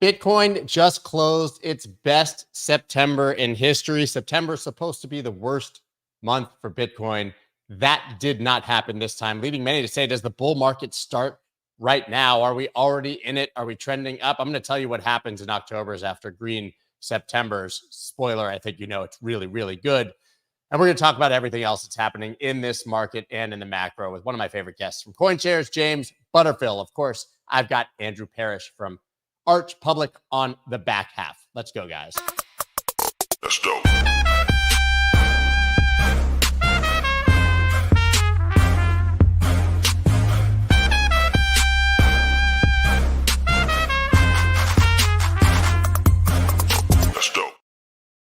Bitcoin just closed its best September in history. September is supposed to be the worst month for Bitcoin. That did not happen this time, leading many to say, does the bull market start right now? Are we already in it? Are we trending up? I'm going to tell you what happens in October's after green September's. Spoiler, I think you know it's really, really good. And we're going to talk about everything else that's happening in this market and in the macro with one of my favorite guests from CoinShares, James Butterfill. Of course, I've got Andrew Parish from Arch Public on the back half. Let's go, guys. Let's go.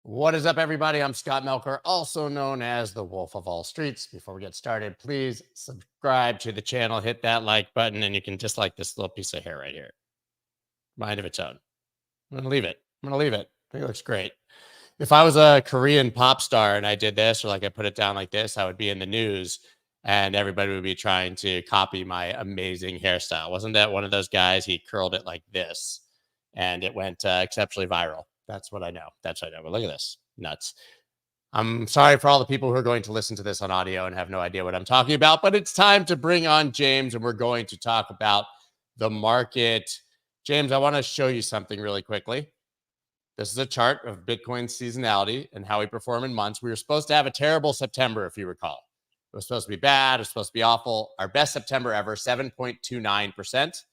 What is up, everybody? I'm Scott Melker, also known as the Wolf of All Streets. Before we get started, please subscribe to the channel, hit that like button, and you can just like this little piece of hair right here. Mind of its own. I'm going to leave it. I think it looks great. If I was a Korean pop star and I did this, or like I put it down like this, I would be in the news and everybody would be trying to copy my amazing hairstyle. Wasn't that one of those guys? He curled it like this and it went exceptionally viral. That's what I know. But look at this. Nuts. I'm sorry for all the people who are going to listen to this on audio and have no idea what I'm talking about, but it's time to bring on James and we're going to talk about the market. James, I want to show you something really quickly. This is a chart of Bitcoin seasonality and how we perform in months. We were supposed to have a terrible September, if you recall. It was supposed to be bad. It was supposed to be awful. Our best September ever, 7.29%.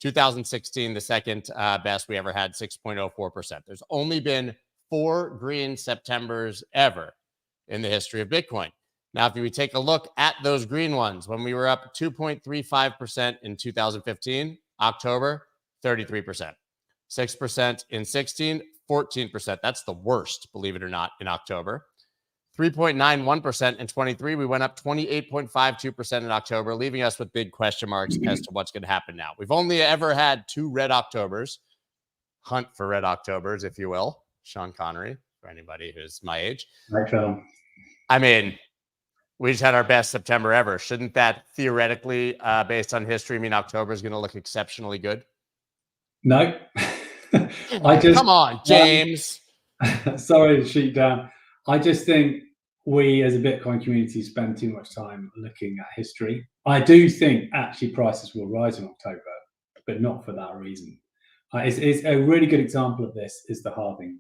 2016, the second best we ever had, 6.04%. There's only been 4 green Septembers ever in the history of Bitcoin. Now, if we take a look at those green ones, when we were up 2.35% in 2015, October, 33%. 6% in 16, 14%. That's the worst, believe it or not, in October. 3.91% in 23. We went up 28.52% in October, leaving us with big question marks as to what's going to happen now. We've only ever had 2 red Octobers. Hunt for red Octobers, if you will. Sean Connery, for anybody who's my age. Right film. I mean, we just had our best September ever. Shouldn't that theoretically, based on history, mean October is going to look exceptionally good? No. Come on, James. Sorry to shoot down. I just think we as a Bitcoin community spend too much time looking at history. I do think actually prices will rise in October, but not for that reason. It's a really good example of this is the halving.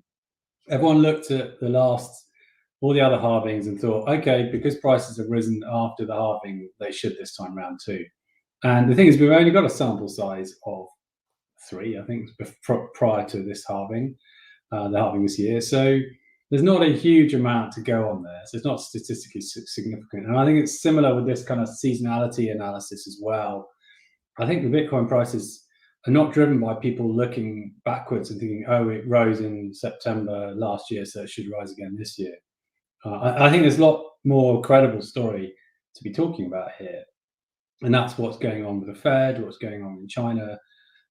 Everyone looked at all the other halvings and thought, okay, because prices have risen after the halving, they should this time round too. And the thing is, we've only got a sample size of 3, I think, prior to this halving, the halving this year. So there's not a huge amount to go on there. So it's not statistically significant. And I think it's similar with this kind of seasonality analysis as well. I think the Bitcoin prices are not driven by people looking backwards and thinking, oh, it rose in September last year, so it should rise again this year. I think there's a lot more credible story to be talking about here. And that's what's going on with the Fed, what's going on in China,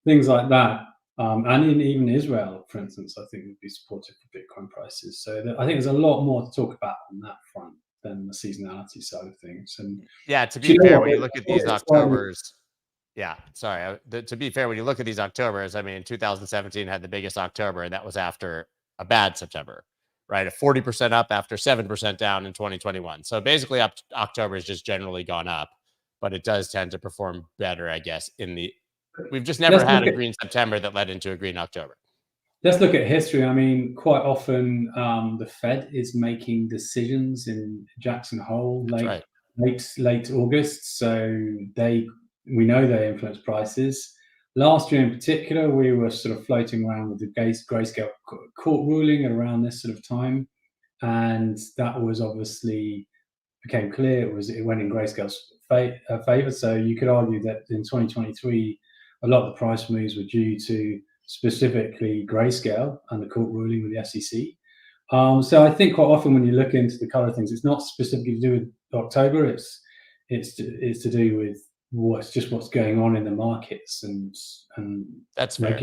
things like that. And even Israel, for instance, I think would be supportive for Bitcoin prices. So I think there's a lot more to talk about on that front than the seasonality side of things. And yeah, to be fair, when you look at these Octobers, to be fair, when you look at these Octobers, I mean, 2017 had the biggest October, and that was after a bad September, right? A 40% up after 7% down in 2021. So basically, October has just generally gone up, but it does tend to perform better, I guess, we've just never had a green September that led into a green October. Let's look at history. I mean, quite often the Fed is making decisions in Jackson Hole late August. So we know they influence prices. Last year in particular, we were sort of floating around with the grayscale court ruling around this sort of time. And that was obviously became clear. It went in grayscale's favor. So you could argue that in 2023, a lot of the price moves were due to specifically grayscale and the court ruling with the SEC. So I think quite often when you look into the color of things, it's not specifically to do with October. It's to do with what's going on in the markets and that's fair.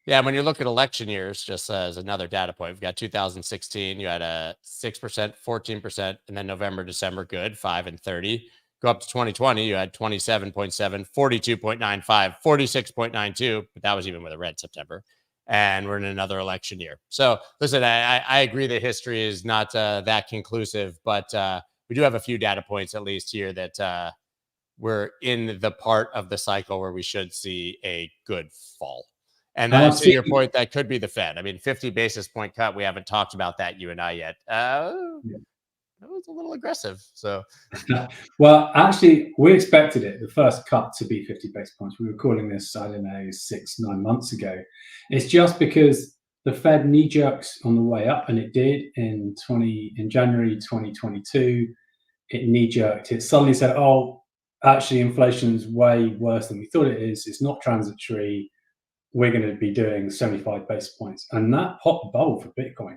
Yeah, when you look at election years, just as another data point, we've got 2016, you had a 6%, 14%, and then November, December, good, 5 and 30. Go up to 2020, you had 27.7, 42.95, 46.92, but that was even with a red September. and we're in another election year. So listen, I agree that history is not that conclusive, but we do have a few data points at least here that we're in the part of the cycle where we should see a good fall. And And I've to your seen, point, that could be the Fed. I mean, 50 basis point cut. We haven't talked about that, you and I, yet. That was a little aggressive. So, well, actually, we expected it, the first cut, to be 50 basis points. We were calling this, I don't know, 6-9 months ago. It's just because the Fed knee jerks on the way up, and it did in January 2022. It knee jerked. It suddenly said, "Oh, actually, inflation is way worse than we thought it is. It's not transitory. We're going to be doing 75 basis points," and that popped the bubble for Bitcoin.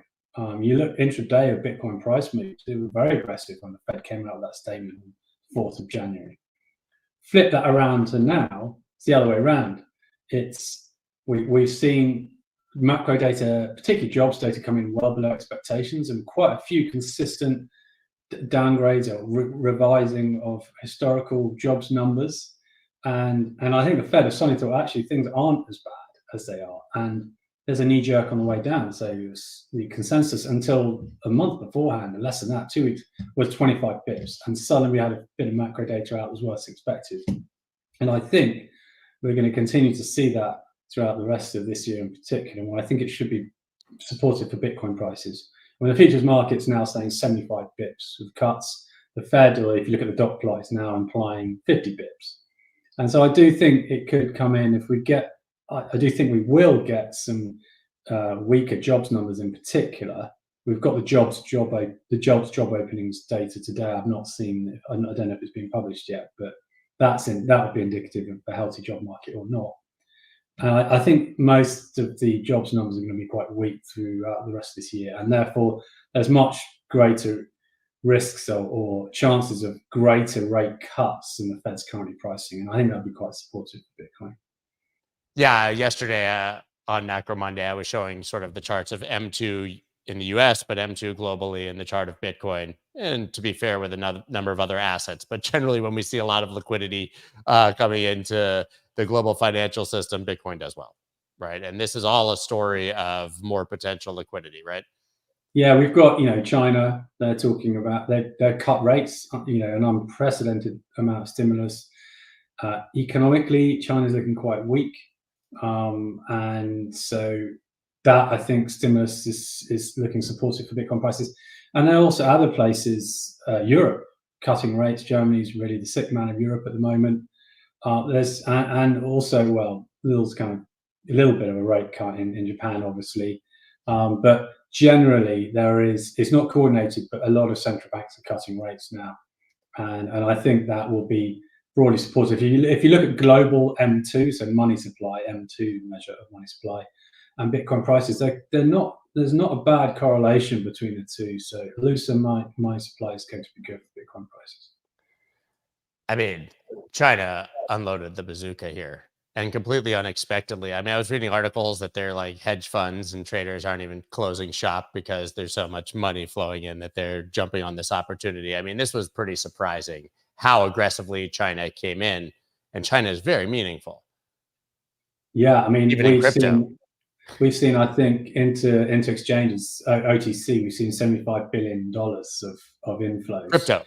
You look intraday of Bitcoin price moves; they were very aggressive when the Fed came out with that statement on 4th of January. Flip that around to now; it's the other way around. We've seen macro data, particularly jobs data, come in well below expectations, and quite a few consistent downgrades or revising of historical jobs numbers. And I think the Fed has suddenly thought actually things aren't as bad as they are, and there's a knee jerk on the way down. So the consensus until a month beforehand, less than that, 2 weeks, was 25 bips, and suddenly we had a bit of macro data out that was worse expected. And I think we're going to continue to see that throughout the rest of this year in particular. And I think it should be supportive for Bitcoin prices. When the futures market's now saying 75 bips with cuts, the Fed, or if you look at the dot plot, is now implying 50 bips. And so I do think it could come in if we get, I do think we will get some weaker jobs numbers in particular. We've got the jobs job openings data today. I've not seen, I don't know if it's been published yet, but that would be indicative of a healthy job market or not. I think most of the jobs numbers are going to be quite weak throughout the rest of this year, and therefore there's much greater risks or chances of greater rate cuts than the Fed's currently pricing, and I think that would be quite supportive for Bitcoin. yeah, yesterday on Macro Monday, I was showing sort of the charts of M2 in the US, but M2 globally, and the chart of Bitcoin. And to be fair, with another number of other assets. But generally, when we see a lot of liquidity coming into the global financial system, Bitcoin does well, right? And this is all a story of more potential liquidity, right? Yeah, we've got, China. They're talking about their cut rates, an unprecedented amount of stimulus. Economically, China's looking quite weak, and so that, I think, stimulus is looking supportive for Bitcoin prices. And there are also other places, Europe cutting rates. Germany's really the sick man of Europe at the moment. And also, well, a little bit of a rate cut in Japan, obviously, but generally it's not coordinated, but a lot of central banks are cutting rates now, and I think that will be broadly supportive. If you look at global M2, so money supply, M2 measure of money supply, and Bitcoin prices, there's not a bad correlation between the two. So looser money supply is going to be good for Bitcoin prices. I mean, China unloaded the bazooka here, and completely unexpectedly. I mean, I was reading articles that they're like hedge funds and traders aren't even closing shop because there's so much money flowing in that they're jumping on this opportunity. I mean, this was pretty surprising how aggressively China came in, and China is very meaningful. Yeah, I mean, Even in crypto. We've seen, I think, into exchanges, OTC, we've seen $75 billion of inflows. Crypto.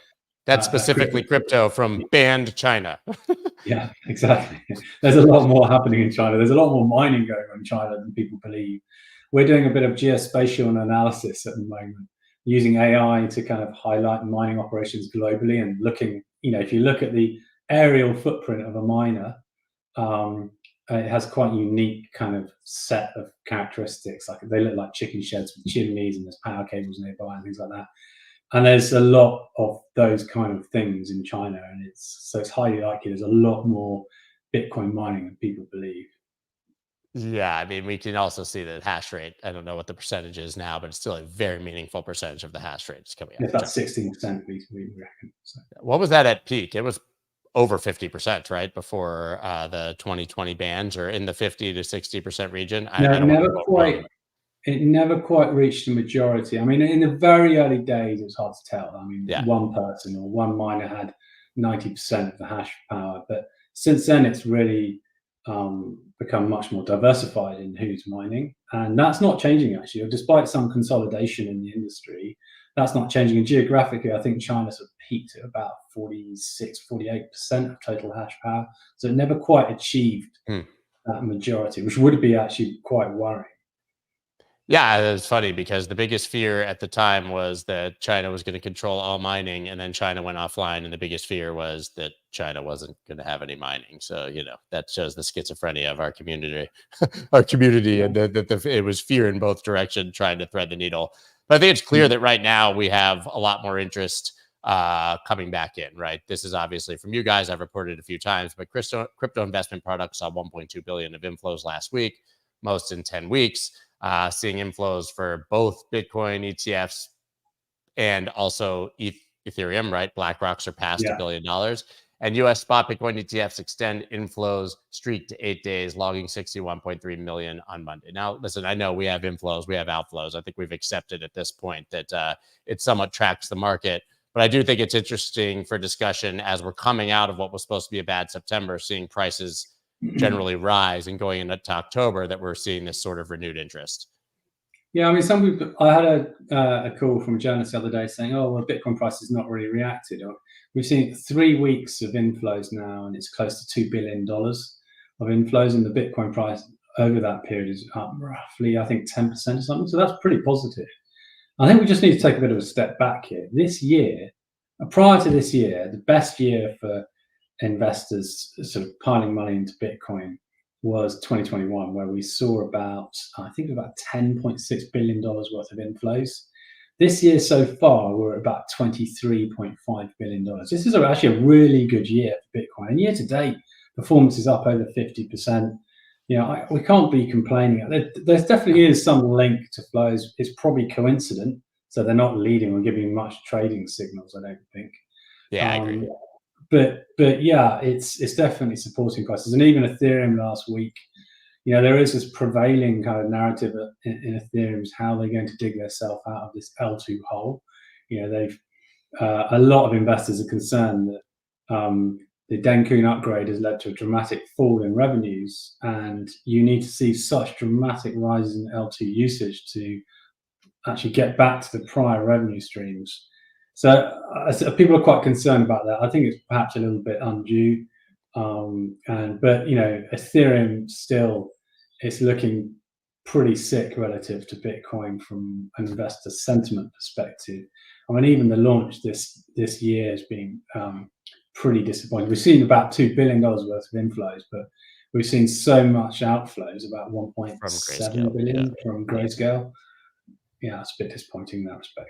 That's specifically crypto from banned China. Yeah, exactly. There's a lot more happening in China. There's a lot more mining going on in China than people believe. We're doing a bit of geospatial analysis at the moment, using AI to kind of highlight mining operations globally and looking, if you look at the aerial footprint of a miner, it has quite a unique kind of set of characteristics. Like they look like chicken sheds with chimneys, and there's power cables nearby and things like that. And there's a lot of those kind of things in China, and it's highly likely there's a lot more Bitcoin mining than people believe. Yeah, I mean, we can also see the hash rate. I don't know what the percentage is now, but it's still a very meaningful percentage of the hash rate is coming out. It's about 16%, we reckon. So. What was that at peak? It was over 50%, right? Before the 2020 bans, or in the 50 to 60% region. It never quite reached the majority. I mean, in the very early days, it was hard to tell. I mean, one person or one miner had 90% of the hash power, but since then, it's really become much more diversified in who's mining, and that's not changing actually. Despite some consolidation in the industry, that's not changing. And geographically, I think China sort of peaked at about 46-48% of total hash power, so it never quite achieved that majority, which would be actually quite worrying. Yeah, it's funny because the biggest fear at the time was that China was going to control all mining, and then China went offline, and the biggest fear was that China wasn't going to have any mining. So that shows the schizophrenia of our community, and that it was fear in both directions, trying to thread the needle. But I think it's clear that right now we have a lot more interest coming back in. Right, this is obviously from you guys. I've reported a few times, but crypto investment products saw 1.2 billion of inflows last week, most in 10 weeks. Seeing inflows for both Bitcoin ETFs and also Ethereum, right? BlackRock surpassed $1 billion. And US spot Bitcoin ETFs extend inflows streak to 8 days, logging 61.3 million on Monday. Now, listen, I know we have inflows, we have outflows. I think we've accepted at this point that it somewhat tracks the market. But I do think it's interesting for discussion as we're coming out of what was supposed to be a bad September, seeing prices generally rise and going into October, that we're seeing this sort of renewed interest. Yeah, I mean, some people. I had a call from a journalist the other day saying, "Oh, well, Bitcoin price has not really reacted." We've seen 3 weeks of inflows now, and it's close to $2 billion of inflows, and the Bitcoin price over that period is up roughly, I think, 10% or something. So that's pretty positive. I think we just need to take a bit of a step back here. This year, prior to this year, the best year for investors sort of piling money into Bitcoin was 2021, where we saw about $10.6 billion worth of inflows. This year so far, we're at about $23.5 billion. This is actually a really good year for Bitcoin. And year to date, performance is up over 50%. We can't be complaining. There definitely is some link to flows. It's probably coincident, so they're not leading or giving much trading signals, I don't think. Yeah, I agree. But yeah, it's definitely supporting prices. And even Ethereum last week, there is this prevailing kind of narrative in Ethereum is how they're going to dig themselves out of this L2 hole. They've a lot of investors are concerned that the Denkun upgrade has led to a dramatic fall in revenues, and you need to see such dramatic rises in L2 usage to actually get back to the prior revenue streams. So people are quite concerned about that. I think it's perhaps a little bit undue, but Ethereum still is looking pretty sick relative to Bitcoin from an investor sentiment perspective. I mean, even the launch this year has been pretty disappointing. We've seen about $2 billion worth of inflows, but we've seen so much outflows, about 1.7 billion from Grayscale. Yeah, it's a bit disappointing in that respect.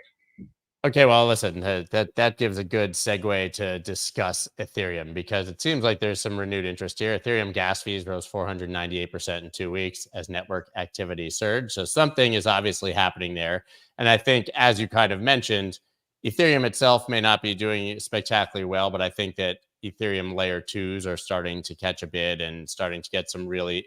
Okay, well, listen, that gives a good segue to discuss Ethereum, because it seems like there's some renewed interest here. Ethereum gas fees rose 498% in 2 weeks as network activity surged. So something is obviously happening there. And I think, as you kind of mentioned, Ethereum itself may not be doing spectacularly well, but I think that Ethereum layer 2s are starting to catch a bid and starting to get some really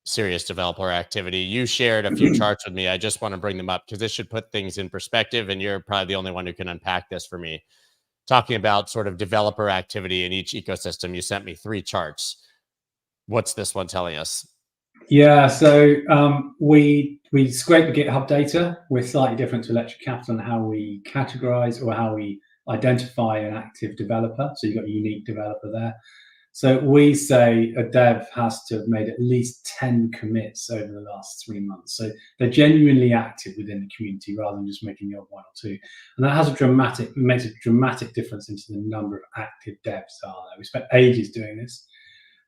serious developer activity. You shared a few charts with me. I just want to bring them up because this should put things in perspective, and you're probably the only one who can unpack this for me. Talking about sort of developer activity in each ecosystem, you sent me 3 charts. What's this one telling us? Yeah, so we scrape the GitHub data. We're slightly different to Electric Capital in how we categorize or how we identify an active developer. So you've got a unique developer there. So we say a dev has to have made at least 10 commits over the last 3 months. So they're genuinely active within the community rather than just making the odd 1 or 2. And that makes a dramatic difference into the number of active devs are there. We spent ages doing this.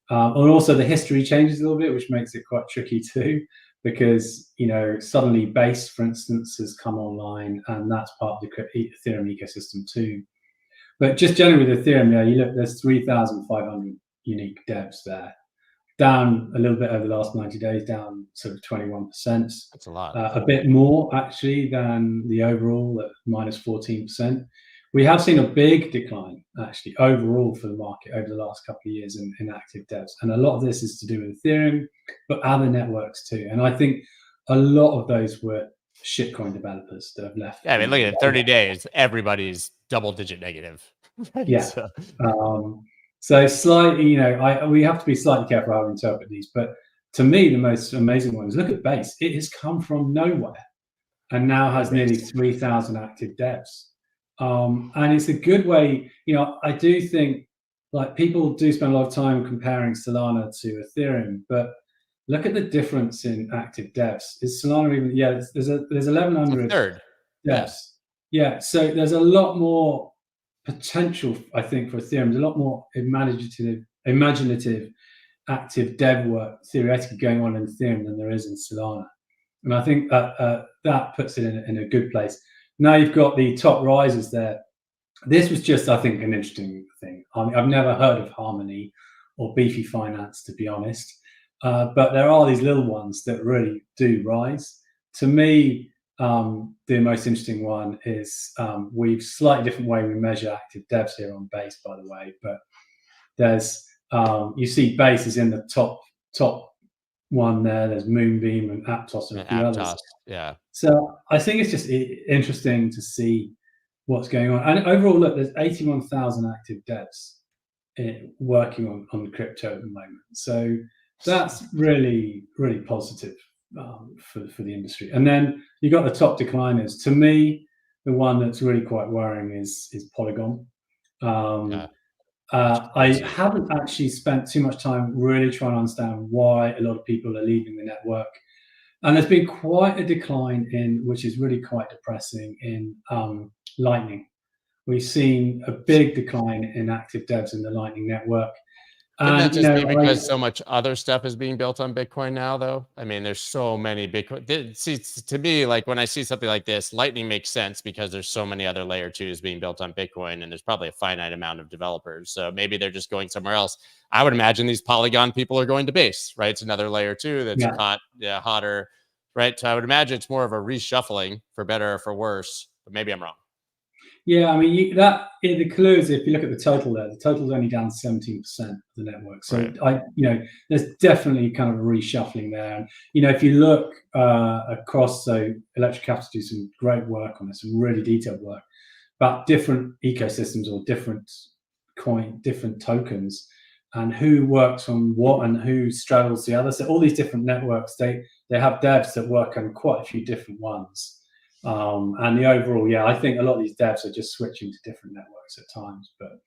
And also the history changes a little bit, which makes it quite tricky too, because suddenly Base, for instance, has come online, and that's part of the Ethereum ecosystem too. But just generally with Ethereum, you look, there's 3,500 unique devs there, down a little bit over the last 90 days, down sort of 21%. That's a lot. A bit more actually than the overall at minus 14%. We have seen a big decline actually overall for the market over the last couple of years in active devs. And a lot of this is to do with Ethereum, but other networks too. And I think a lot of those were shitcoin developers that have left. Yeah, I mean, look at it, 30 days, everybody's double-digit negative. Right? Yeah. So. So slightly, we have to be slightly careful how we interpret these. But to me, the most amazing one is look at Base. It has come from nowhere and now has nearly 3,000 active devs. And it's a good way. I do think like people do spend a lot of time comparing Solana to Ethereum, but look at the difference in active devs. Is Solana even? Yeah, there's 1,100 third. devs. Yeah, so there's a lot more potential, I think, for Ethereum. There's a lot more imaginative active dev work theoretically going on in Ethereum than there is in Solana. And I think that puts it in a good place. Now you've got the top risers there. This was just, I think, an interesting thing. I mean, I've never heard of Harmony or Beefy Finance, to be honest. But there are these little ones that really do rise. To me, the most interesting one is we've slightly different way we measure active devs here on Base, by the way. But there's you see Base is in the top one there. There's Moonbeam and Aptos and a few others. Yeah. So I think it's just interesting to see what's going on. And overall, look, there's 81,000 active devs working on crypto at the moment. So that's really, really positive for the industry. And then you got the top decliners. To me, the one that's really quite worrying is Polygon. I haven't actually spent too much time really trying to understand why a lot of people are leaving the network. And there's been quite a decline which is really quite depressing, in Lightning. We've seen a big decline in active devs in the Lightning network. Could that just be because so much other stuff is being built on Bitcoin now, though? I mean, there's so many Bitcoin. See, to me, like when I see something like this, Lightning makes sense because there's so many other layer twos being built on Bitcoin, and there's probably a finite amount of developers. So maybe they're just going somewhere else. I would imagine these Polygon people are going to Base, right? It's another layer two that's hotter, right? So I would imagine it's more of a reshuffling, for better or for worse. But maybe I'm wrong. Yeah, I mean, the clue is, if you look at the total there, the total is only down 17% of the network. So there's definitely kind of a reshuffling there. And if you look across, so Electric Capital do some great work on this, some really detailed work about different ecosystems or different tokens, and who works on what and who straddles the other. So all these different networks, they have devs that work on quite a few different ones. And the overall, I think a lot of these devs are just switching to different networks at times. But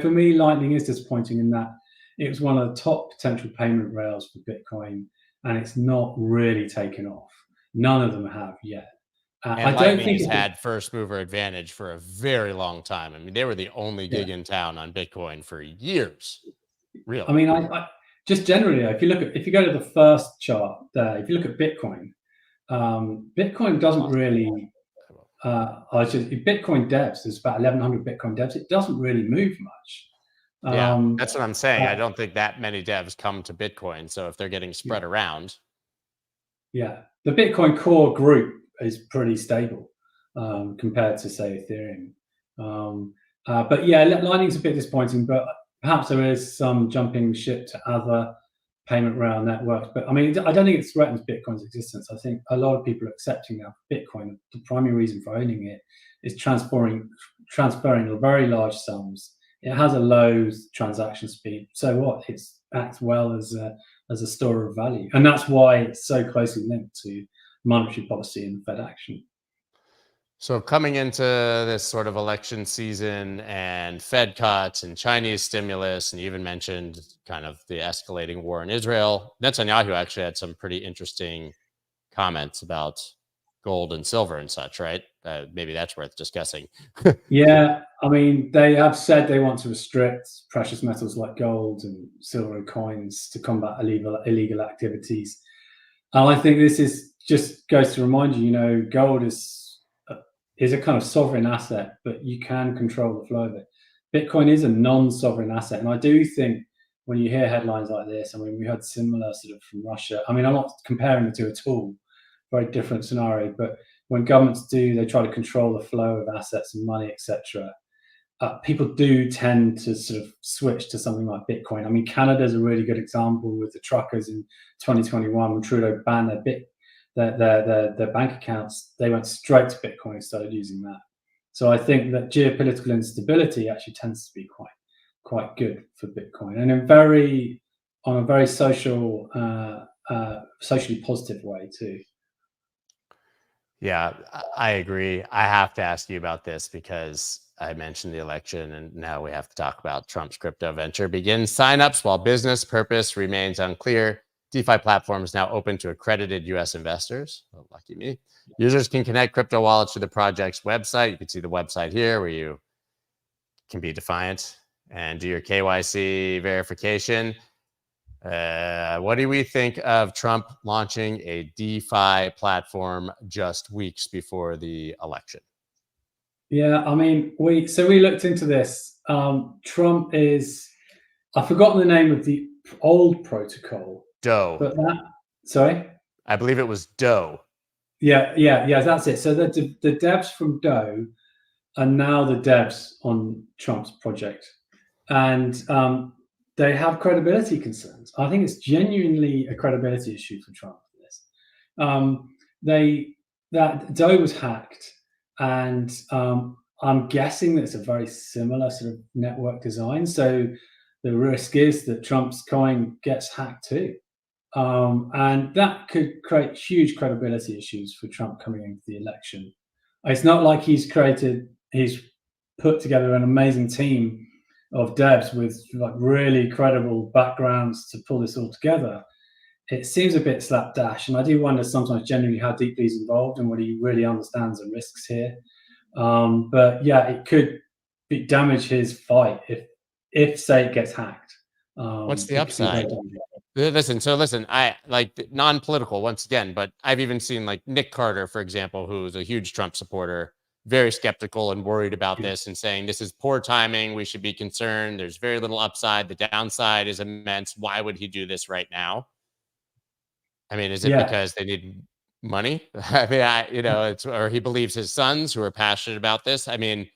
for me, Lightning is disappointing in that it was one of the top potential payment rails for Bitcoin, and it's not really taken off. None of them have yet. And Lightning has had first mover advantage for a very long time. I mean, they were the only gig in town on Bitcoin for years. Really. I mean, I just generally, if you go to the first chart there, if you look at Bitcoin. Bitcoin doesn't really. Bitcoin devs. There's about 1,100 Bitcoin devs. It doesn't really move much. That's what I'm saying. I don't think that many devs come to Bitcoin. So if they're getting spread around, the Bitcoin core group is pretty stable compared to, say, Ethereum. But Lightning's a bit disappointing. But perhaps there is some jumping ship to other payment rail networks. But I mean, I don't think it threatens Bitcoin's existence. I think a lot of people are accepting now Bitcoin. The primary reason for owning it is transferring very large sums. It has a low transaction speed. So what? It acts well as a store of value, and that's why it's so closely linked to monetary policy and Fed action. So coming into this sort of election season and Fed cuts and Chinese stimulus, and you even mentioned kind of the escalating war in Israel, Netanyahu actually had some pretty interesting comments about gold and silver and such, right? Maybe that's worth discussing. I mean, they have said they want to restrict precious metals like gold and silver and coins to combat illegal activities. And I think this just goes to remind you, gold is a kind of sovereign asset, but you can control the flow of it. Bitcoin is a non-sovereign asset. And I do think when you hear headlines like this, I mean, we had similar sort of from Russia. I mean, I'm not comparing the two at all, very different scenario, but when governments they try to control the flow of assets and money, etc. People do tend to sort of switch to something like Bitcoin. I mean, Canada's a really good example with the truckers in 2021 when Trudeau banned their bank accounts. They went straight to Bitcoin and started using that. So I think that geopolitical instability actually tends to be quite quite good for Bitcoin, and on a very socially positive way too. Yeah, I agree. I have to ask you about this because I mentioned the election, and now we have to talk about Trump's crypto venture. Begins signups while business purpose remains unclear. DeFi platform is now open to accredited U.S. investors. Oh, lucky me. Users can connect crypto wallets to the project's website. You can see the website here where you can be defiant and do your KYC verification. What do we think of Trump launching a DeFi platform just weeks before the election? Yeah, I mean, we looked into this. Trump is, I've forgotten the name of the old protocol, Doe. but sorry? I believe it was Doe. Yeah, that's it. So the devs from Doe are now the devs on Trump's project, and they have credibility concerns. I think it's genuinely a credibility issue for Trump for this. That Doe was hacked, and I'm guessing that it's a very similar sort of network design. So the risk is that Trump's coin gets hacked too. And that could create huge credibility issues for Trump coming into the election. It's not like he's put together an amazing team of devs with like really credible backgrounds to pull this all together. It seems a bit slapdash, and I do wonder sometimes genuinely how deeply he's involved and what he really understands the risks here. But yeah, it could damage his fight if say it gets hacked. What's the upside? Listen, I like non-political once again, but I've even seen like Nick Carter, for example, who's a huge Trump supporter, very skeptical and worried about this and saying this is poor timing. We should be concerned. There's very little upside. The downside is immense. Why would he do this right now? I mean, is it because they need money? I mean, it's, or he believes his sons who are passionate about this. I mean,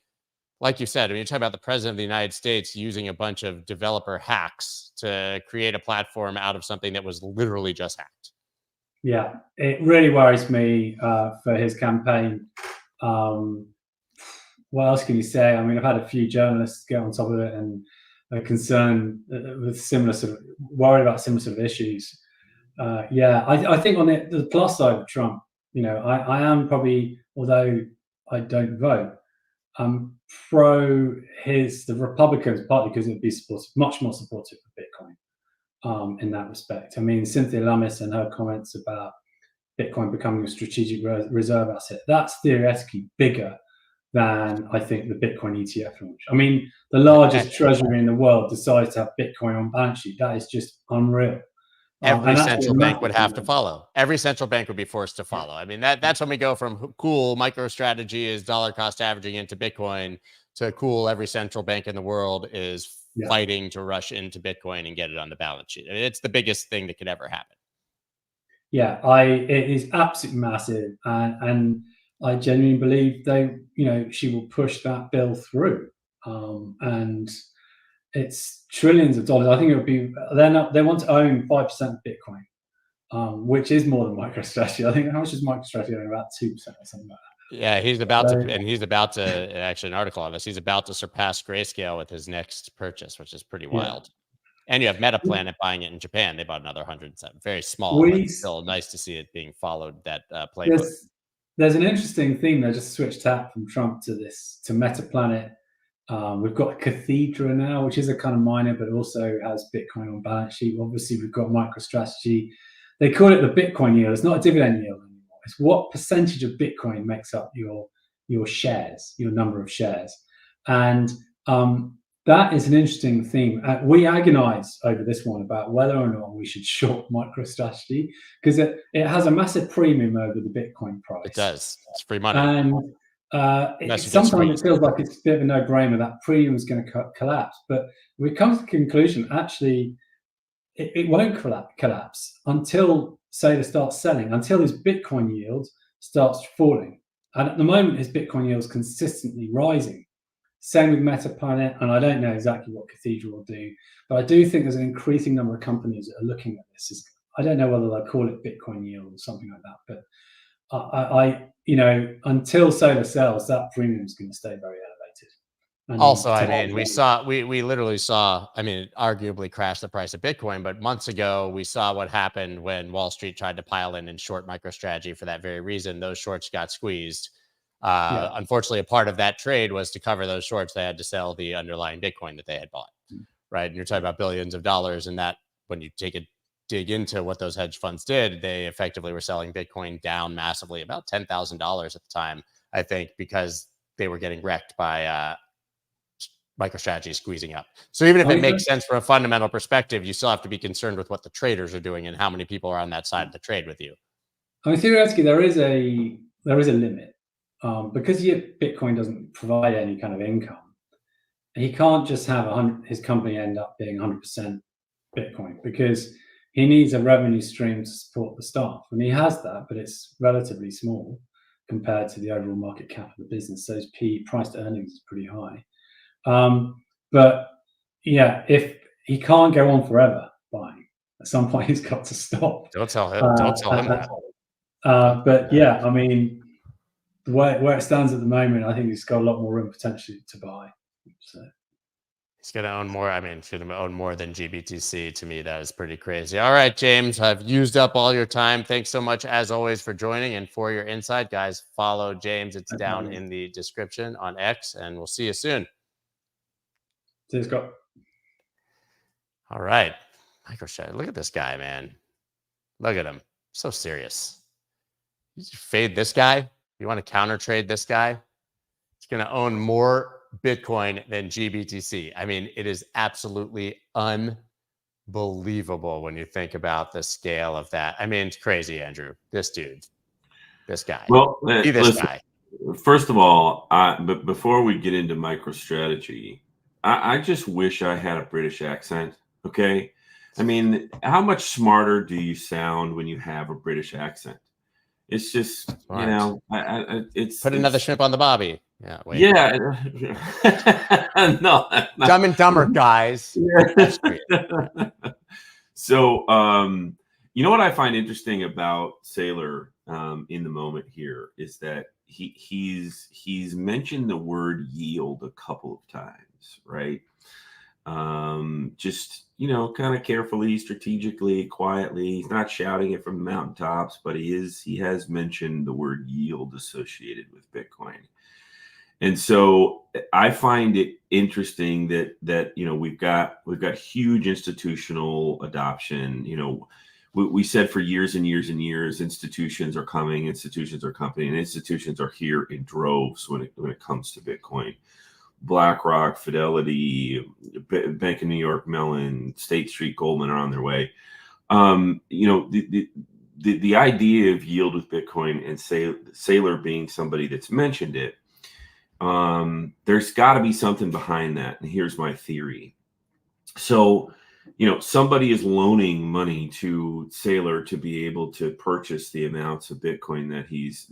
like you said, I mean, you're talking about the president of the United States using a bunch of developer hacks to create a platform out of something that was literally just hacked. Yeah, it really worries me for his campaign. What else can you say? I mean, I've had a few journalists get on top of it and are concerned with similar sort of worried about similar sort of issues. I think on the plus side of Trump, I am probably, although I don't vote, I'm pro the Republicans, partly because it would be much more supportive of Bitcoin in that respect. I mean, Cynthia Lummis and her comments about Bitcoin becoming a strategic reserve asset, that's theoretically bigger than I think the Bitcoin ETF launch. I mean, the largest treasury in the world decides to have Bitcoin on balance sheet. That is just unreal. Every central bank would have to follow. Every central bank would be forced to follow. I mean, that's when we go from cool MicroStrategy is dollar cost averaging into Bitcoin to cool every central bank in the world is fighting to rush into Bitcoin and get it on the balance sheet. I mean, it's the biggest thing that could ever happen. Yeah, it is absolutely massive, and I genuinely believe she will push that bill through, and it's trillions of dollars. I think it would be they want to own 5% of Bitcoin, which is more than MicroStrategy. I think how much is MicroStrategy own? About 2% or something like that. Yeah, he's about to actually an article on this. He's about to surpass Grayscale with his next purchase, which is pretty wild. And you have MetaPlanet buying it in Japan. They bought another 107. Very small, but still nice to see it being followed, that playbook. There's an interesting thing though, just switch tack from Trump to MetaPlanet. We've got Cathedra now, which is a kind of miner, but also has Bitcoin on balance sheet. Obviously, we've got MicroStrategy. They call it the Bitcoin yield. It's not a dividend yield anymore. It's what percentage of Bitcoin makes up your shares, your number of shares. And that is an interesting theme. We agonize over this one about whether or not we should short MicroStrategy because it has a massiff premium over the Bitcoin price. It does. It's free money. And sometimes it feels like it's a bit of a no-brainer that premium is going to collapse. But we come to the conclusion, actually, it won't collapse until Saylor starts selling, until his Bitcoin yield starts falling. And at the moment, his Bitcoin yield is consistently rising. Same with MetaPlanet, and I don't know exactly what Cathedral will do, but I do think there's an increasing number of companies that are looking at this. I don't know whether they'll call it Bitcoin yield or something like that, but until Saylor sells, that premium is going to stay very Also, I mean, we literally saw, I mean, it arguably crashed the price of Bitcoin, but months ago we saw what happened when Wall Street tried to pile in and short MicroStrategy for that very reason. Those shorts got squeezed. Unfortunately, a part of that trade was to cover those shorts. They had to sell the underlying Bitcoin that they had bought, right? And you're talking about billions of dollars, and that when you dig into what those hedge funds did, they effectively were selling Bitcoin down massively, about $10,000 at the time, I think, because they were getting wrecked by MicroStrategy squeezing up. So even if it makes sense from a fundamental perspective, you still have to be concerned with what the traders are doing and how many people are on that side of the trade with you. I mean, theoretically, there is a limit because Bitcoin doesn't provide any kind of income. He can't just have his company end up being 100% Bitcoin because he needs a revenue stream to support the staff, and he has that, but it's relatively small compared to the overall market cap of the business. So his price to earnings is pretty high. But yeah, if he can't go on forever buying, at some point he's got to stop. Don't tell him. Don't tell him that. But yeah, I mean, where it stands at the moment, I think he's got a lot more room potentially to buy. So he's going to own more. I mean, he's going to own more than GBTC. To me, that is pretty crazy. All right, James, I've used up all your time. Thanks so much, as always, for joining and for your insight. Guys, follow James. It's down in the description on X, and we'll see you soon. Cheers, Scott. All right. MicroStrategy. Look at this guy, man. Look at him. So serious. You fade this guy? You want to counter trade this guy? He's going to own more Bitcoin than GBTC. I mean, it is absolutely unbelievable when you think about the scale of that. I mean, it's crazy, Andrew. This dude, this guy. Well, this guy. First of all, but before we get into MicroStrategy, I just wish I had a British accent. Okay. I mean, how much smarter do you sound when you have a British accent? It's just, you know, it's put another shrimp on the bobby. Yeah. Wait. Yeah. No. Dumb and Dumber, guys. So, you know what I find interesting about Saylor in the moment here is that he's mentioned the word yield a couple of times, right? Just, you know, kind of carefully, strategically, quietly. He's not shouting it from the mountaintops, but he has mentioned the word yield associated with Bitcoin. And so I find it interesting that you know, we've got huge institutional adoption. You know, we said for years and years and years, institutions are coming, institutions are coming, and institutions are here in droves when it comes to Bitcoin. BlackRock, Fidelity, Bank of New York, Mellon, State Street, Goldman are on their way. You know, the idea of yield with Bitcoin and Saylor being somebody that's mentioned it, there's got to be something behind that. And here's my theory. So, you know, somebody is loaning money to Saylor to be able to purchase the amounts of Bitcoin that he's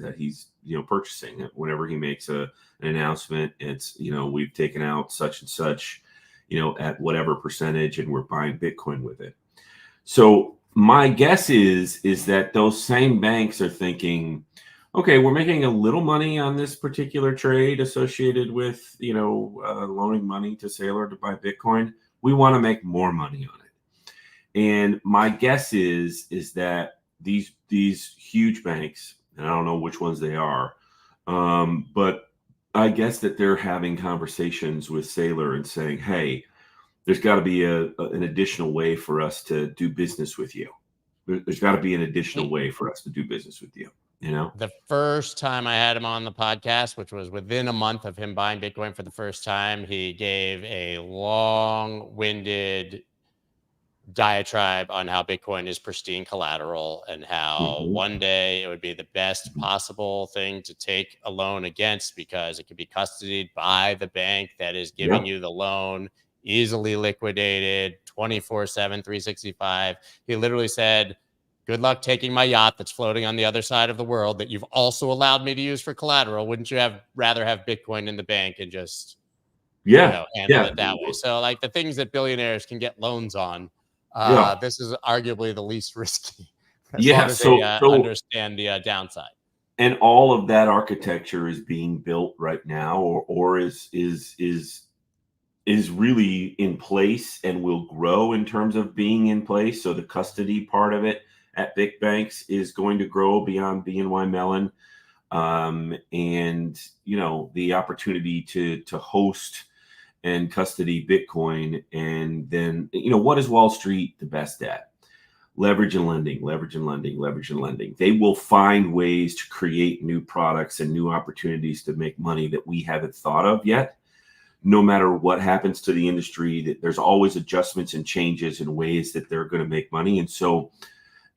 you know, purchasing. Whenever he makes an announcement, it's, you know, we've taken out such and such, you know, at whatever percentage, and we're buying Bitcoin with it. So my guess is that those same banks are thinking, okay, we're making a little money on this particular trade associated with, you know, loaning money to Saylor to buy Bitcoin. We want to make more money on it. And my guess is that these huge banks, and I don't know which ones they are, but I guess that they're having conversations with Saylor and saying, hey, there's got to be an additional way for us to do business with you. There's got to be an additional way for us to do business with you. You know, the first time I had him on the podcast, which was within a month of him buying Bitcoin for the first time, he gave a long-winded diatribe on how Bitcoin is pristine collateral and how one day it would be the best possible thing to take a loan against because it could be custodied by the bank that is giving you the loan, easily liquidated, 24/7, 365. He literally said, good luck taking my yacht that's floating on the other side of the world that you've also allowed me to use for collateral. Wouldn't you rather have Bitcoin in the bank and just handle it that way? So like the things that billionaires can get loans on, this is arguably the least risky as long as they understand the downside. And all of that architecture is being built right now, or is is really in place and will grow in terms of being in place. So the custody part of it at big banks is going to grow beyond BNY Mellon. And, you know, the opportunity to host and custody Bitcoin. And then, you know, what is Wall Street the best at? Leverage and lending, leverage and lending, leverage and lending. They will find ways to create new products and new opportunities to make money that we haven't thought of yet. No matter what happens to the industry, that there's always adjustments and changes in ways that they're going to make money. And so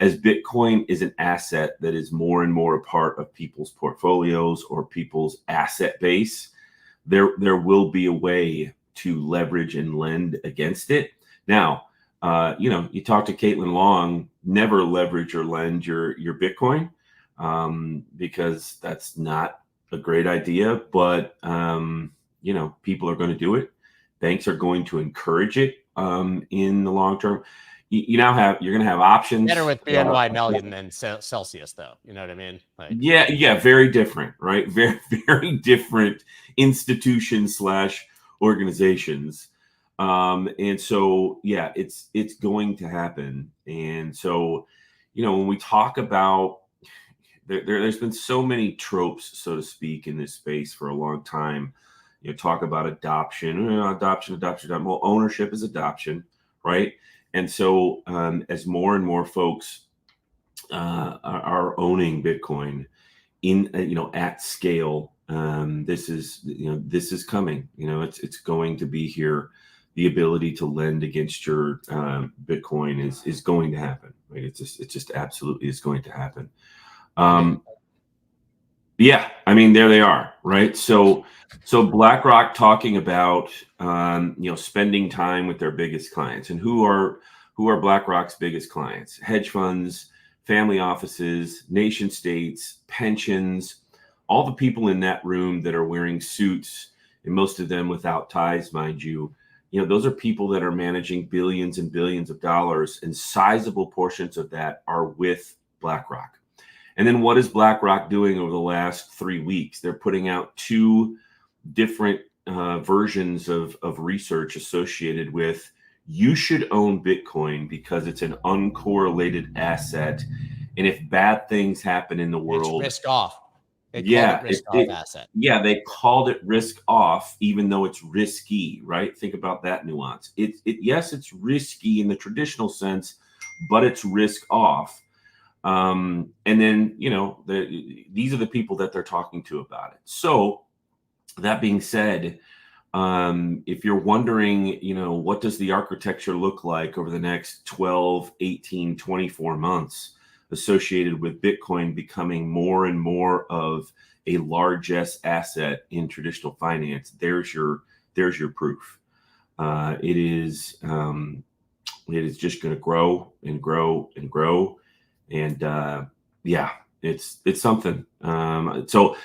as Bitcoin is an asset that is more and more a part of people's portfolios or people's asset base, there will be a way to leverage and lend against it. Now, you know, you talk to Caitlin Long, never leverage or lend your Bitcoin, because that's not a great idea. But you know, people are going to do it. Banks are going to encourage it in the long term. You're going to have options. Better with BNY Mellon than Celsius, though. You know what I mean? Like, yeah, very different, right? Very, very different institutions / organizations. And so, yeah, it's going to happen. And so, you know, when we talk about, there's been so many tropes, so to speak, in this space for a long time. You know, talk about adoption. Well, ownership is adoption, right? And so as more and more folks are owning Bitcoin in, you know, at scale, this is coming. You know, it's going to be here. The ability to lend against your Bitcoin is going to happen. Right? It's just absolutely is going to happen. Yeah, I mean, there they are, right? So BlackRock talking about you know, spending time with their biggest clients. And who are BlackRock's biggest clients? Hedge funds, family offices, nation states, pensions, all the people in that room that are wearing suits, and most of them without ties, mind you. You know, those are people that are managing billions and billions of dollars, and sizable portions of that are with BlackRock. And then what is BlackRock doing over the last 3 weeks? They're putting out 2 different versions of research associated with, you should own Bitcoin because it's an uncorrelated asset. And if bad things happen in the world, it's risk off. Risk off asset. Yeah, they called it risk off, even though it's risky, right? Think about that nuance. Yes, it's risky in the traditional sense, but it's risk off. And then, you know, these are the people that they're talking to about it. So that being said, if you're wondering, you know, what does the architecture look like over the next 12, 18, 24 months associated with Bitcoin becoming more and more of a largest asset in traditional finance, there's your proof. It is just going to grow and grow and grow. And yeah, it's something. So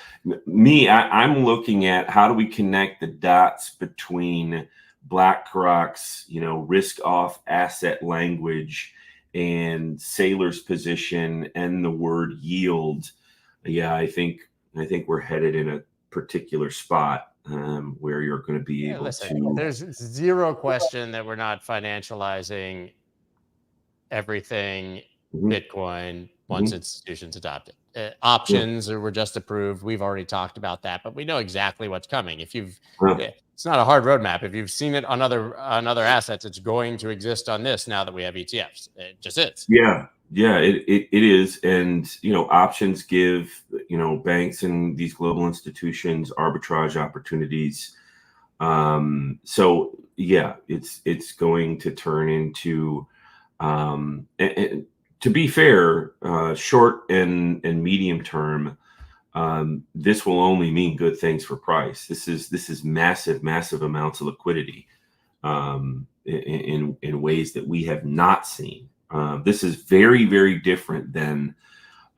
I'm looking at, how do we connect the dots between BlackRock's, you know, risk off asset language and Saylor's position and the word yield. Yeah, I think we're headed in a particular spot where you're going to be able to. There's zero question that we're not financializing everything Bitcoin once institutions adopt it. Options were just approved. We've already talked about that, but we know exactly what's coming. If you've, it's not a hard roadmap. If you've seen it on other assets, it's going to exist on this now that we have ETFs. It just is. Yeah, it is. And, you know, options give, you know, banks and these global institutions arbitrage opportunities. So yeah, it's going to turn into, and to be fair, short and medium term, this will only mean good things for price. This is massive amounts of liquidity in ways that we have not seen. This is very different than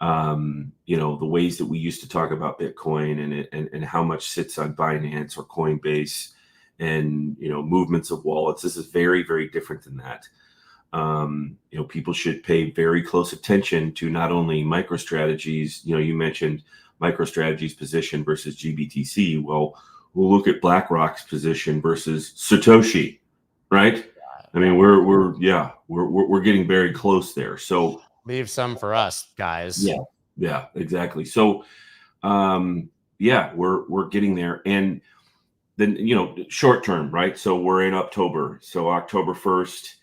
you know, the ways that we used to talk about Bitcoin and how much sits on Binance or Coinbase and, you know, movements of wallets. This is very different than that. You know, people should pay very close attention to not only MicroStrategy's, you know, you mentioned MicroStrategy's position versus GBTC. Well, we'll look at BlackRock's position versus Satoshi, right? I mean, we're getting very close there. So leave some for us, guys. Yeah, exactly. So, we're getting there, and then short term, right? So we're in October. So October 1st,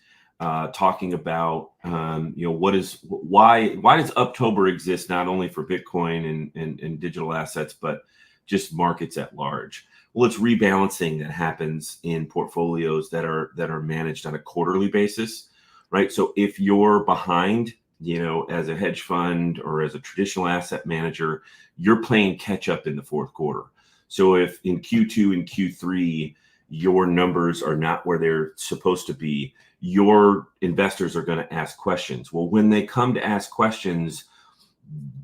talking about why does October exist not only for Bitcoin and digital assets, but just markets at large. Well, it's rebalancing that happens in portfolios that are managed on a quarterly basis, right? So if you're behind, as a hedge fund or as a traditional asset manager, you're playing catch up in the fourth quarter. So if in Q2 and Q3 your numbers are not where they're supposed to be, your investors are going to ask questions. Well, when they come to ask questions,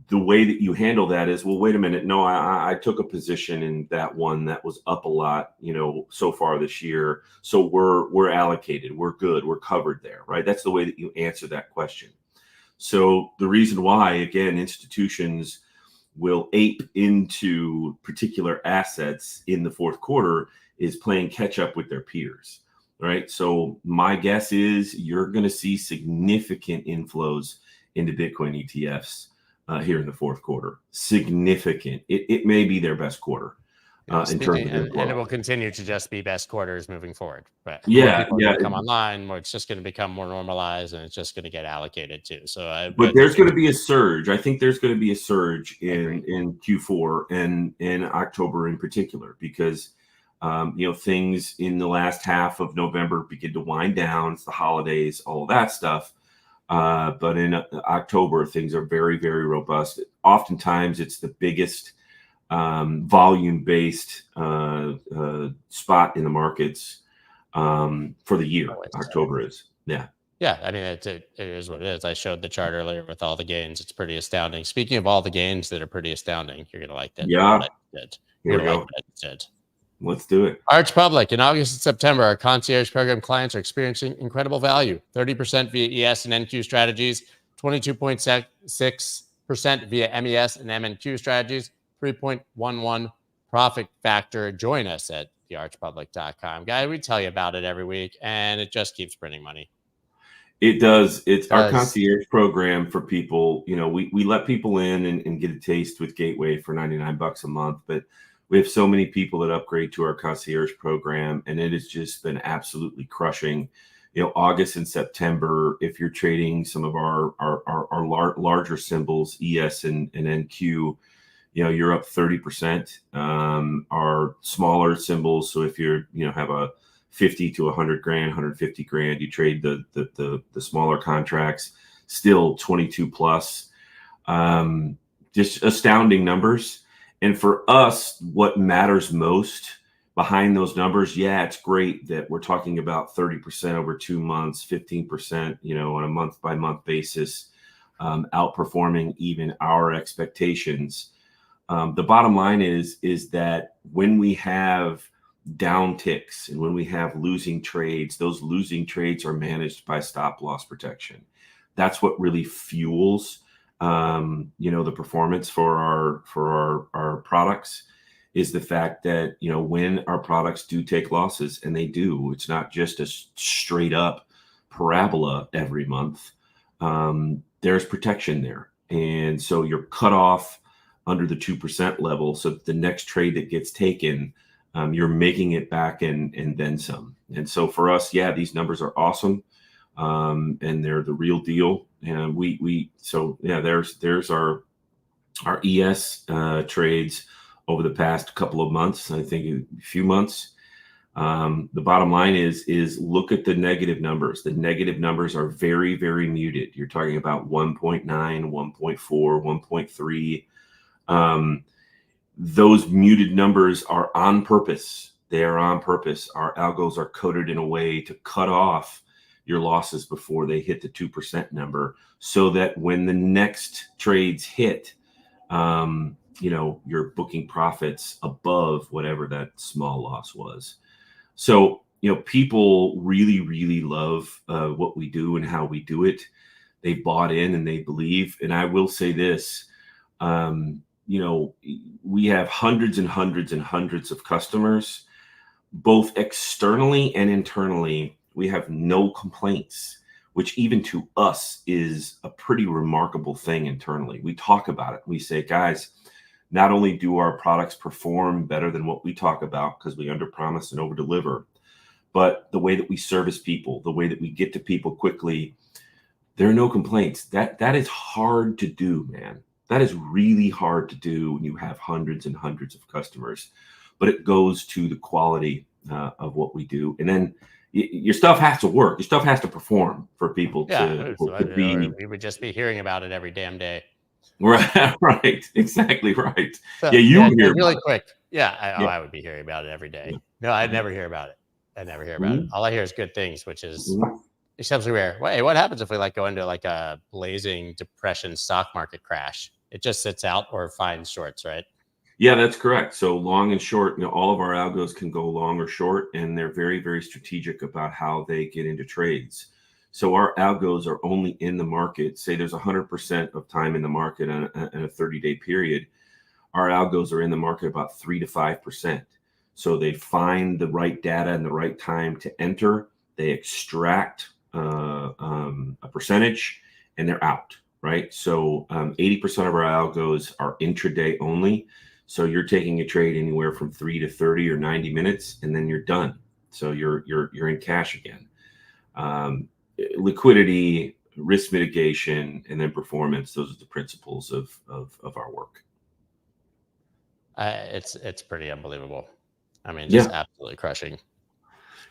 the way that you handle that is, well, wait a minute. No, I took a position in that one that was up a lot, so far this year. So we're allocated. We're good. We're covered there, right? That's the way that you answer that question. So the reason why, again, institutions will ape into particular assets in the fourth quarter is playing catch up with their peers, right? So my guess is you're going to see significant inflows into Bitcoin ETFs here in the fourth quarter. Significant. It may be their best quarter in terms of inflow. And it will continue to just be best quarters moving forward. But Yeah, more people are gonna come online, more it's just going to become more normalized, and it's just going to get allocated too. So, but there's going to be a surge. I think there's going to be a surge in Q4 and in October in particular, because things in the last half of November begin to wind down. It's the holidays, all of that stuff. But in October, things are very, very robust. Oftentimes, it's the biggest volume-based spot in the markets for the year. October is. Yeah, I mean, it is what it is. I showed the chart earlier with all the gains. It's pretty astounding. Speaking of all the gains that are pretty astounding, you're going to like that. Yeah. You're going to like what I said. Let's do it. Arch Public. In August and September, our concierge program clients are experiencing incredible value. 30% via ES and NQ strategies, 22.6% via MES and MNQ strategies, 3.11 profit factor. Join us at thearchpublic.com. Guy, we tell you about it every week, and it just keeps printing money. It does. It's our concierge program for people. We let people in and get a taste with Gateway for $99 a month, but we have so many people that upgrade to our concierge program, and it has just been absolutely crushing. August and September, if you're trading some of our larger symbols, ES and NQ, you're up 30%. Our smaller symbols, so if you're have a 50 to 100 grand, 150 grand, you trade the smaller contracts, still 22 plus. Just astounding numbers. And for us, what matters most behind those numbers, it's great that we're talking about 30% over 2 months, 15%, on a month by month basis, outperforming even our expectations. The bottom line is that when we have down ticks and when we have losing trades, those losing trades are managed by stop loss protection. That's what really fuels the performance for our products, is the fact that when our products do take losses, and they do, it's not just a straight up parabola every month. There's protection there, and so you're cut off under the 2% level. So the next trade that gets taken, you're making it back and then some. And so for us, these numbers are awesome, and they're the real deal. And there's our ES trades over the past couple of months. I think a few months. The bottom line is look at the negative numbers. The negative numbers are very, very muted. You're talking about 1.9, 1.4, 1.3. Those muted numbers are on purpose. They are on purpose. Our algos are coded in a way to cut off your losses before they hit the 2% number, so that when the next trades hit, you're booking profits above whatever that small loss was. So, people really, really love what we do and how we do it. They bought in and they believe. And I will say this, we have hundreds and hundreds and hundreds of customers, both externally and internally. We have no complaints, which even to us is a pretty remarkable thing internally. We talk about it. We say, guys, not only do our products perform better than what we talk about because we underpromise and overdeliver, but the way that we service people, the way that we get to people quickly, there are no complaints. That is hard to do, man. That is really hard to do when you have hundreds and hundreds of customers, but it goes to the quality of what we do. And then your stuff has to work. Your stuff has to perform for people to be. We would just be hearing about it every damn day. Right, right, exactly right. So, you hear really quick. I would be hearing about it every day. Yeah. No, I'd never hear about it. I never hear about it. All I hear is good things, which is exceptionally rare. Hey, what happens if we go into like a blazing depression stock market crash? It just sits out or finds shorts, right? Yeah, that's correct. So long and short, all of our algos can go long or short, and they're very, very strategic about how they get into trades. So our algos are only in the market. Say there's 100% of time in the market in a 30-day period. Our algos are in the market about 3 to 5%. So they find the right data and the right time to enter. They extract a percentage, and they're out, right? So 80% of our algos are intraday only. So you're taking a trade anywhere from 3 to 30 or 90 minutes, and then you're done. So you're in cash again. Liquidity, risk mitigation, and then performance. Those are the principles of our work. It's pretty unbelievable. I mean, just absolutely crushing.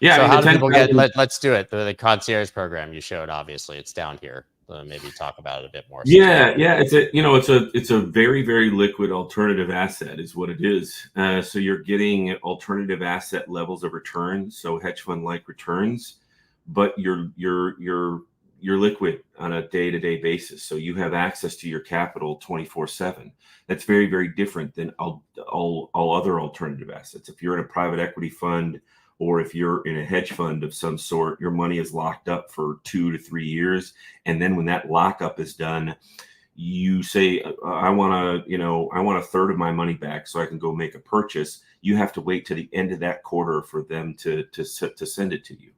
Yeah. So how do people get? Let's do it. The concierge program you showed, obviously, it's down here. Maybe talk about it a bit more. Yeah. It's a very, very liquid alternative asset, is what it is. So you're getting alternative asset levels of return, so hedge fund like returns, but you're liquid on a day-to-day basis. So you have access to your capital 24/7. That's very, very different than all other alternative assets. If you're in a private equity fund, or if you're in a hedge fund of some sort, your money is locked up for 2 to 3 years. And then when that lockup is done, you say, I want a third of my money back so I can go make a purchase. You have to wait to the end of that quarter for them to send it to you.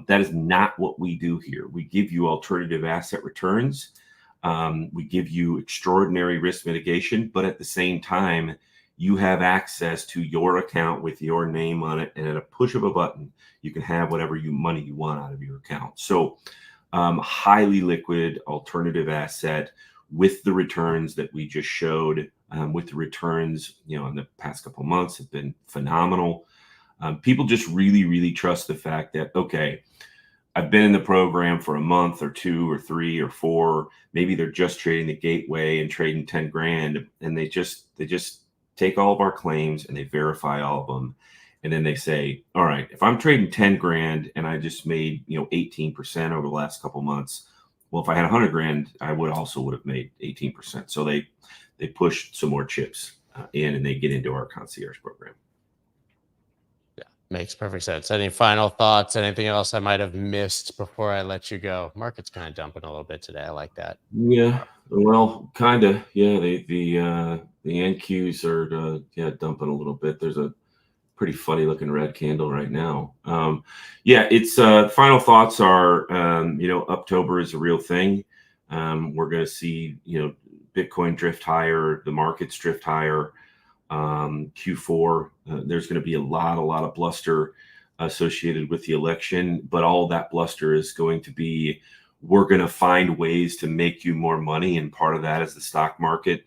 That is not what we do here. We give you alternative asset returns. We give you extraordinary risk mitigation, but at the same time, you have access to your account with your name on it, and at a push of a button, you can have whatever money you want out of your account. So highly liquid alternative asset with the returns that we just showed, with the returns, in the past couple of months have been phenomenal. People just really, really trust the fact that, okay, I've been in the program for a month or 2 or 3 or 4. Maybe they're just trading the gateway and trading 10 grand, and they just take all of our claims and they verify all of them. And then they say, all right, if I'm trading 10 grand and I just made, 18% over the last couple of months, well, if I had 100 grand, I would have made 18%. So they push some more chips in, and they get into our concierge program. Yeah, makes perfect sense. Any final thoughts? Anything else I might have missed before I let you go? Market's kind of dumping a little bit today. I like that. Yeah, well, kind of. Yeah, the NQs are dumping a little bit. There's a pretty funny looking red candle right now. It's final thoughts are, October is a real thing. We're going to see, Bitcoin drift higher, the markets drift higher. Q4, there's going to be a lot of bluster associated with the election, but all of that bluster is going to be, we're going to find ways to make you more money, and part of that is the stock market.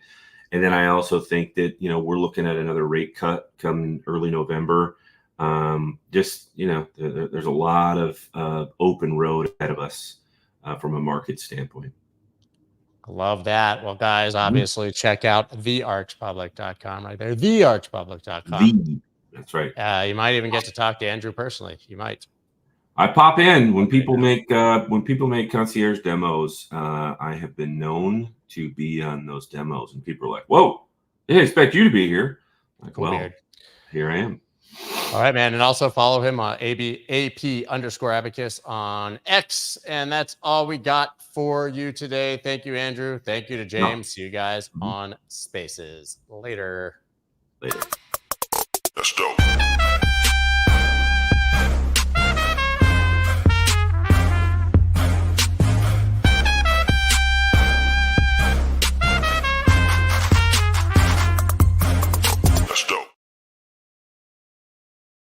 And then I also think that, we're looking at another rate cut come early November. There's a lot of open road ahead of us from a market standpoint. Love that. Well, guys, obviously check out thearchpublic.com right there. Thearchpublic.com. That's right. You might even get to talk to Andrew personally. You might. I pop in when people make concierge demos. I have been known to be on those demos, and people are like, "Whoa, they didn't expect you to be here." Like, well, here I am. All right, man. And also follow him on AP_abacus on X. And that's all we got for you today. Thank you, Andrew. Thank you to James. See you guys on Spaces. Later. Later.